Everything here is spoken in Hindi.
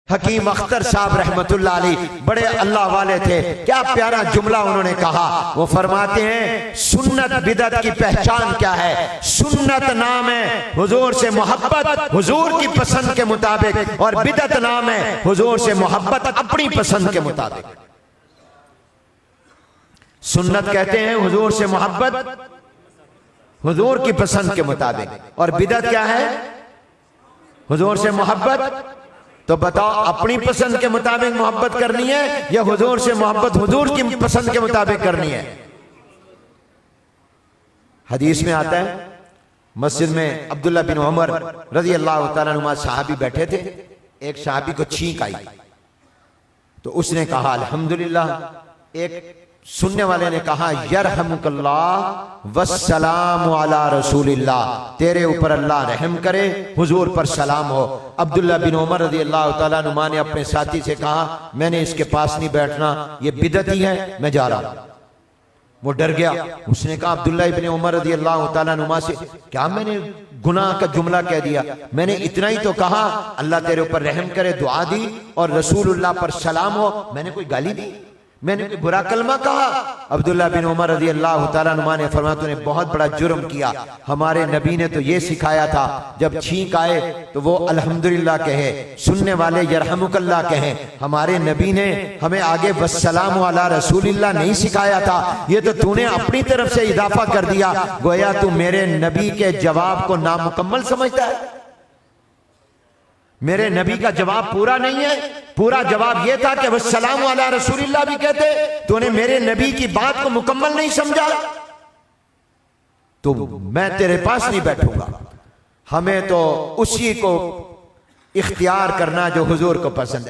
हकीम अख्तर साहब रहमतुल्लाह अलैह बड़े अल्लाह वाले थे। क्या प्यारा जुमला उन्होंने कहा। वो फरमाते हैं सुन्नत बिदअत की पहचान क्या है। सुन्नत नाम है हुजूर से मोहब्बत हुजूर की पसंद के मुताबिक, और बिदअत नाम है हुजूर से मोहब्बत अपनी पसंद के मुताबिक। सुन्नत कहते हैं हुजूर से मोहब्बत हुजूर की पसंद के मुताबिक, और बिदअत क्या है हुजूर से मोहब्बत। तो बताओ अपनी पसंद के मुताबिक मोहब्बत करनी है या हुजूर से मोहब्बत हुजूर की पसंद के मुताबिक करनी है। हदीस में आता है मस्जिद में अब्दुल्ला बिन उमर रजी अल्लाह तआला अन्हुमा सहाबी बैठे थे। एक सहाबी को छींक आई तो उसने कहा अल्हम्दुलिल्लाह। एक सुनने वाले ने कहा यरहमुकल्लाह वस्सलामु अला रसूलिल्लाह, तेरे ऊपर अल्लाह रहम करे, हुजूर पर सलाम हो। अब्दुल्ला बिन उमर रज़ी अल्लाह तआला अन्हुमा ने अपने साथी से कहा मैंने इसके पास नहीं बैठना, ये बिदअती है, मैं जा रहा हूं। वो डर गया। उसने कहा अब्दुल्ला इब्न उमर रज़ी अल्लाह तआला अन्हुमा से क्या मैंने गुनाह का जुमला कह दिया? मैंने इतना ही तो कहा अल्लाह तेरे ऊपर रहम करे, दुआ दी, और रसूलुल्लाह पर सलाम हो। मैंने कोई गाली दी? मैंने कोई बुरा कलमा कहा? अब्दुल्ला बिन उमर रज़ी अल्लाह तआला अन्हुमा ने फरमाया तूने बहुत बड़ा जुर्म किया। हमारे नबी ने तो ये सिखाया था जब छींक आए तो वो अल्हम्दुलिल्लाह कहे, सुनने वाले यरहमुकल्लाह कहें। हमारे नबी ने हमें आगे वस्सलामु अला रसूलिल्लाह नहीं सिखाया था। ये तो तूने अपनी तरफ से इजाफा कर दिया, गोया तू मेरे नबी के जवाब को नामुकम्मल समझता है। मेरे नबी का जवाब पूरा नहीं है। पूरा जवाब यह था कि वस्सलामु अला रसूलिल्लाह भी कहते, तूने मेरे नबी की बात को मुकम्मल नहीं समझा तो मैं तेरे पास नहीं बैठूंगा। हमें तो उसी को इख्तियार करना जो हुजूर को पसंद है।